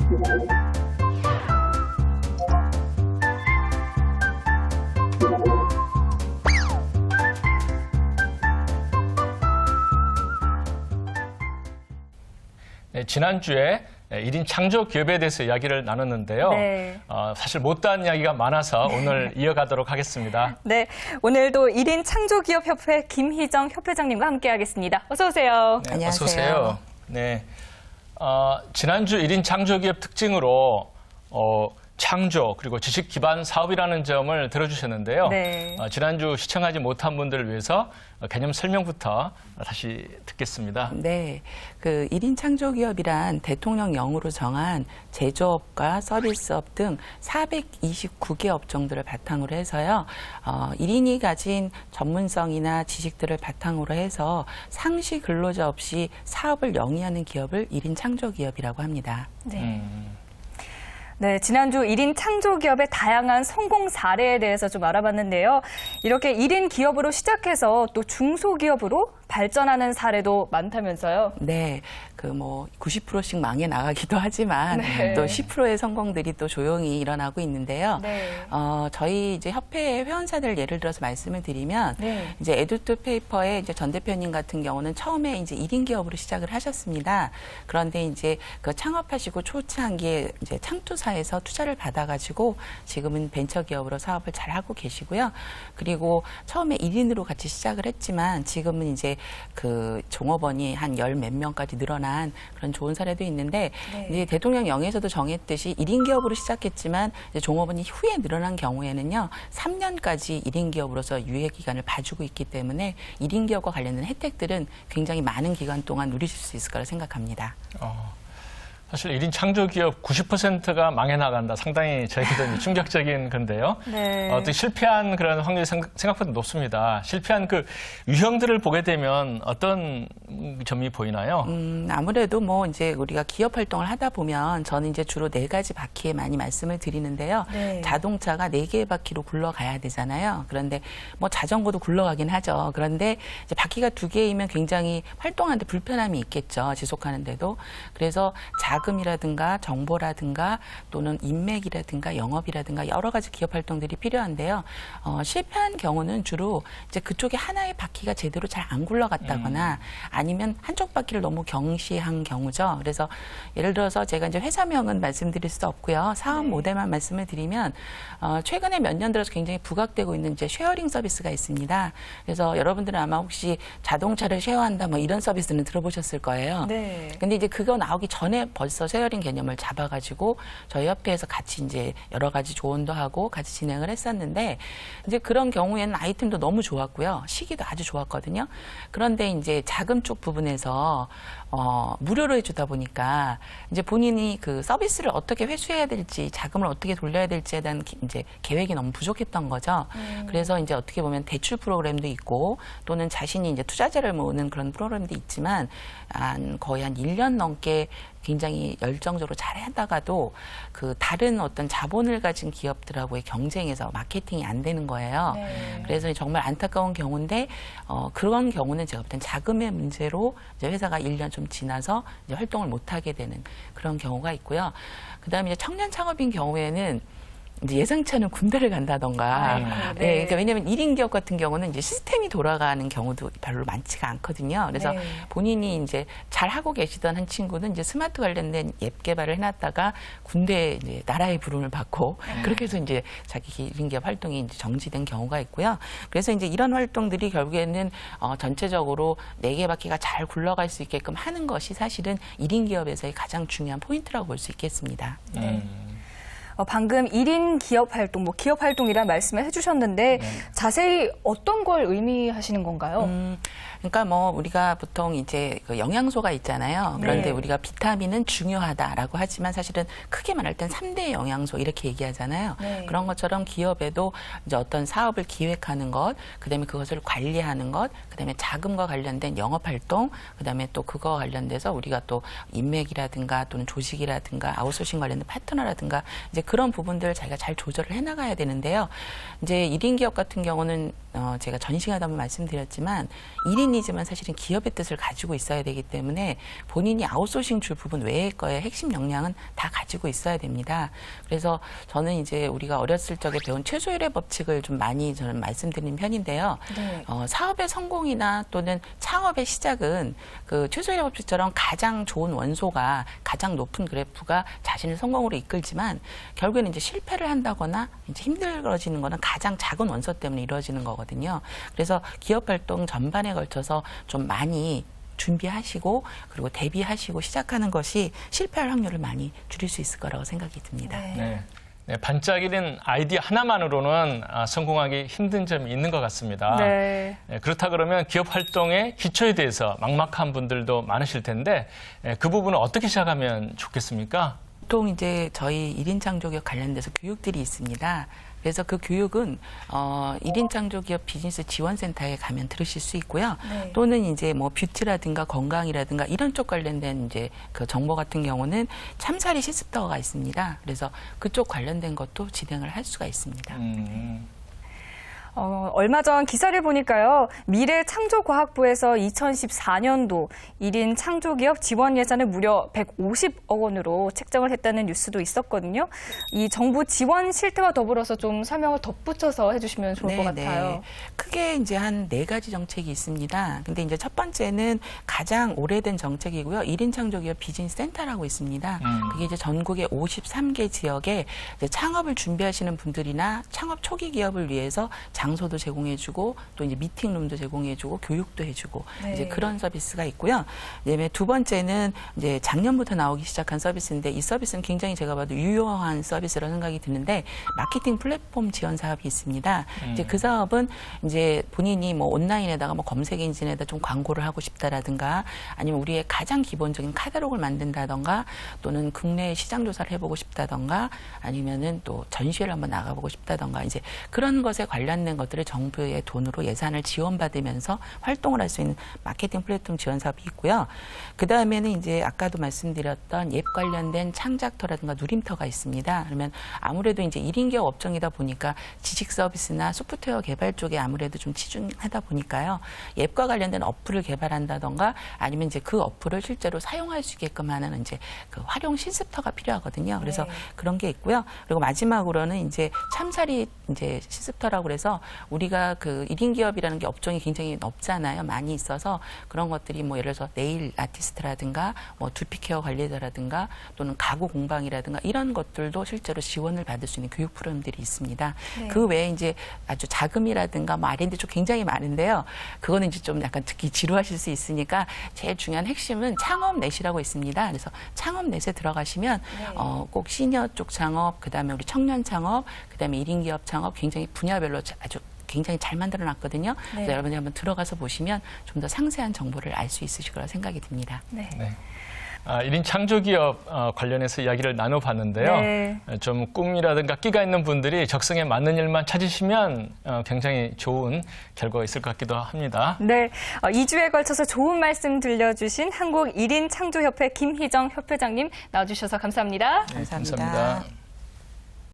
네, 지난주에 1인 창조 기업에 대해서 이야기를 나눴는데요. 네. 사실 못다한 이야기가 많아서 오늘 이어가도록 하겠습니다. 네, 오늘도 1인 창조기업협회 김희정 협회장님과 함께하겠습니다. 어서 오세요. 네, 안녕하세요. 어서 오세요. 네, 지난주 1인 창조기업 특징으로 창조 그리고 지식 기반 사업이라는 점을 들어주셨는데요. 네. 지난주 시청하지 못한 분들을 위해서 개념 설명부터 다시 듣겠습니다. 네, 그 1인 창조기업이란 대통령령으로 정한 제조업과 서비스업 등 429개 업종들을 바탕으로 해서요. 1인이 가진 전문성이나 지식들을 바탕으로 해서 상시 근로자 없이 사업을 영위하는 기업을 1인 창조기업이라고 합니다. 네. 네, 지난주 1인 창조기업의 다양한 성공 사례에 대해서 좀 알아봤는데요. 이렇게 1인 기업으로 시작해서 또 중소기업으로 발전하는 사례도 많다면서요? 네, 그 90%씩 망해 나가기도 하지만 네. 또 10%의 성공들이 또 조용히 일어나고 있는데요. 네. 저희 이제 협회의 회원사들 예를 들어서 말씀을 드리면 네. 이제 에듀투페이퍼의 이제 전 대표님 같은 경우는 처음에 이제 1인 기업으로 시작을 하셨습니다. 그런데 이제 그 창업하시고 초창기에 이제 창투사에서 투자를 받아가지고 지금은 벤처 기업으로 사업을 잘 하고 계시고요. 그리고 처음에 1인으로 같이 시작을 했지만 지금은 이제 그 종업원이 한 10몇 명까지 늘어난 그런 좋은 사례도 있는데 네. 이제 대통령령에서도 정했듯이 1인 기업으로 시작했지만 이제 종업원이 후에 늘어난 경우에는요 3년까지 1인 기업으로서 유예 기간을 봐주고 있기 때문에 1인 기업과 관련된 혜택들은 굉장히 많은 기간 동안 누리실 수 있을 거라 생각합니다. 사실 1인 창조기업 90%가 망해 나간다. 상당히 저희도 충격적인 건데요. 네. 또 실패한 그런 확률이 생각보다 높습니다. 실패한 그 유형들을 보게 되면 어떤 점이 보이나요? 아무래도 뭐 이제 우리가 기업 활동을 하다 보면 저는 이제 주로 4가지 바퀴에 많이 말씀을 드리는데요. 네. 자동차가 4개의 바퀴로 굴러가야 되잖아요. 그런데 뭐 자전거도 굴러가긴 하죠. 그런데 이제 바퀴가 2개이면 굉장히 활동하는데 불편함이 있겠죠. 지속하는데도. 그래서 자금이라든가 정보라든가 또는 인맥이라든가 영업이라든가 여러 가지 기업 활동들이 필요한데요. 실패한 경우는 주로 이제 그쪽에 하나의 바퀴가 제대로 잘 안 굴러갔다거나 아니면 한쪽 바퀴를 너무 경시한 경우죠. 그래서 예를 들어서 제가 이제 회사명은 말씀드릴 수 없고요. 사업 네. 모델만 말씀을 드리면 최근에 몇 년 들어서 굉장히 부각되고 있는 이제 쉐어링 서비스가 있습니다. 그래서 여러분들은 아마 혹시 자동차를 쉐어한다 뭐 이런 서비스는 들어보셨을 거예요. 네. 근데 이제 그거 나오기 전에 벌써 쉐어링 개념을 잡아가지고 저희 협회에서 같이 이제 여러 가지 조언도 하고 같이 진행을 했었는데 이제 그런 경우에는 아이템도 너무 좋았고요. 시기도 아주 좋았거든요. 그런데 이제 자금 쪽 부분에서 무료로 해주다 보니까 이제 본인이 그 서비스를 어떻게 회수해야 될지 자금을 어떻게 돌려야 될지에 대한 이제 계획이 너무 부족했던 거죠. 그래서 이제 어떻게 보면 대출 프로그램도 있고 또는 자신이 이제 투자자를 모으는 그런 프로그램도 있지만 거의 한 1년 넘게 굉장히 열정적으로 잘 하다가도 그 다른 어떤 자본을 가진 기업들하고의 경쟁에서 마케팅이 안 되는 거예요. 네. 그래서 정말 안타까운 경우인데 그런 경우는 제가 볼 땐 자금의 문제로 이제 회사가 1년 좀 지나서 이제 활동을 못 하게 되는 그런 경우가 있고요. 그다음에 이제 청년 창업인 경우에는 이제 예상치 않은 군대를 간다던가. 아이고, 네. 네. 그러니까 왜냐하면 1인 기업 같은 경우는 이제 시스템이 돌아가는 경우도 별로 많지가 않거든요. 그래서 네. 본인이 이제 잘 하고 계시던 한 친구는 이제 스마트 관련된 앱 개발을 해놨다가 군대에 이제 나라의 부름을 받고 그렇게 해서 이제 자기 1인 기업 활동이 이제 정지된 경우가 있고요. 그래서 이제 이런 활동들이 결국에는 전체적으로 4개 바퀴가 잘 굴러갈 수 있게끔 하는 것이 사실은 1인 기업에서의 가장 중요한 포인트라고 볼 수 있겠습니다. 방금 1인 기업 활동, 기업 활동이라는 말씀을 해주셨는데 자세히 어떤 걸 의미하시는 건가요? 그러니까 뭐 우리가 보통 이제 그 영양소가 있잖아요. 그런데 네. 우리가 비타민은 중요하다라고 하지만 사실은 크게 말할 땐 3대 영양소 이렇게 얘기하잖아요. 네. 그런 것처럼 기업에도 이제 어떤 사업을 기획하는 것, 그다음에 그것을 관리하는 것, 그다음에 자금과 관련된 영업 활동, 그다음에 또 그거 관련돼서 우리가 또 인맥이라든가 또는 조직이라든가 아웃소싱 관련된 파트너라든가 이제 그런 부분들을 자기가 잘 조절을 해나가야 되는데요. 이제 1인 기업 같은 경우는 제가 전 시간에 한번 말씀드렸지만 1인이지만 사실은 기업의 뜻을 가지고 있어야 되기 때문에 본인이 아웃소싱 줄 부분 외의 거에 핵심 역량은 다 가지고 있어야 됩니다. 그래서 저는 이제 우리가 어렸을 적에 배운 최소일의 법칙을 좀 많이 저는 말씀드리는 편인데요. 네. 사업의 성공이나 또는 창업의 시작은 그 최소일의 법칙처럼 가장 좋은 원소가 가장 높은 그래프가 자신을 성공으로 이끌지만 결국에는 이제 실패를 한다거나 이제 힘들어지는 거는 가장 작은 원소 때문에 이루어지는 거거든요. 그래서 기업 활동 전반에 걸쳐서 좀 많이 준비하시고 그리고 대비하시고 시작하는 것이 실패할 확률을 많이 줄일 수 있을 거라고 생각이 듭니다. 네. 네, 반짝이는 아이디어 하나만으로는 성공하기 힘든 점이 있는 것 같습니다. 네. 네, 그렇다 그러면 기업 활동의 기초에 대해서 막막한 분들도 많으실 텐데 그 부분은 어떻게 시작하면 좋겠습니까? 보통 이제 저희 1인 창조기업 관련돼서 교육들이 있습니다. 그래서 그 교육은 1인 창조기업 비즈니스 지원센터에 가면 들으실 수 있고요. 네. 또는 이제 뭐 뷰티라든가 건강이라든가 이런 쪽 관련된 이제 그 정보 같은 경우는 참사리 실습터가 있습니다. 그래서 그쪽 관련된 것도 진행을 할 수가 있습니다. 얼마 전 기사를 보니까요. 미래창조과학부에서 2014년도 1인 창조기업 지원 예산을 무려 150억 원으로 책정을 했다는 뉴스도 있었거든요. 이 정부 지원 실태와 더불어서 좀 설명을 덧붙여서 해주시면 좋을 것 같아요. 크게 이제 한 4가지 정책이 있습니다. 근데 이제 첫 번째는 가장 오래된 정책이고요. 1인 창조기업 비즈니스 센터라고 있습니다. 그게 이제 전국의 53개 지역에 이제 창업을 준비하시는 분들이나 창업 초기 기업을 위해서 장소도 제공해주고 또 이제 미팅룸도 제공해주고 교육도 해주고 네. 이제 그런 서비스가 있고요. 그다음에 두 번째는 이제 작년부터 나오기 시작한 서비스인데 이 서비스는 굉장히 제가 봐도 유효한 서비스라고 생각이 드는데 마케팅 플랫폼 지원 사업이 있습니다. 이제 그 사업은 이제 본인이 뭐 온라인에다가 뭐 검색 엔진에다 좀 광고를 하고 싶다라든가 아니면 우리의 가장 기본적인 카탈로그를 만든다던가 또는 국내 시장 조사를 해보고 싶다던가 아니면은 또 전시회를 한번 나가보고 싶다던가 이제 그런 것에 관련된 것들을 정부의 돈으로 예산을 지원받으면서 활동을 할 수 있는 마케팅 플랫폼 지원 사업이 있고요. 그 다음에는 이제 아까도 말씀드렸던 예 관련된 창작터라든가 누림터가 있습니다. 그러면 아무래도 이제 1인 기업 업종이다 보니까 지식 서비스나 소프트웨어 개발 쪽에 아무래도 좀 치중하다 보니까요. 앱과 관련된 어플을 개발한다던가 아니면 이제 그 어플을 실제로 사용할 수 있게끔 하는 이제 그 활용 실습터가 필요하거든요. 그래서 네. 그런 게 있고요. 그리고 마지막으로는 이제 참사리 이제 실습터라고 그래서 우리가 그 1인 기업이라는 게 업종이 굉장히 넓잖아요. 많이 있어서 그런 것들이 뭐 예를 들어서 네일 아티스트라든가 뭐 두피 케어 관리자라든가 또는 가구 공방이라든가 이런 것들도 실제로 지원을 받을 수 있는 교육 프로그램들이 있습니다. 네. 그 외에 이제 아주 자금이라든가 뭐 R&D 쪽 굉장히 많은데요. 그거는 이제 좀 약간 듣기 지루하실 수 있으니까 제일 중요한 핵심은 창업넷이라고 있습니다. 그래서 창업넷에 들어가시면 꼭 시니어 쪽 창업, 그다음에 우리 청년 창업, 그다음에 1인 기업 창업 굉장히 분야별로 아주 굉장히 잘 만들어 놨거든요. 그래서 여러분들이 한번 들어가서 보시면 좀 더 상세한 정보를 알 수 있으실 거라 생각이 듭니다. 네. 네. 1인 창조기업 관련해서 이야기를 나눠봤는데요. 네. 좀 꿈이라든가 끼가 있는 분들이 적성에 맞는 일만 찾으시면 굉장히 좋은 결과가 있을 것 같기도 합니다. 네, 2주에 걸쳐서 좋은 말씀 들려주신 한국 1인 창조협회 김희정 협회장님 나와주셔서 감사합니다. 네, 감사합니다. 감사합니다.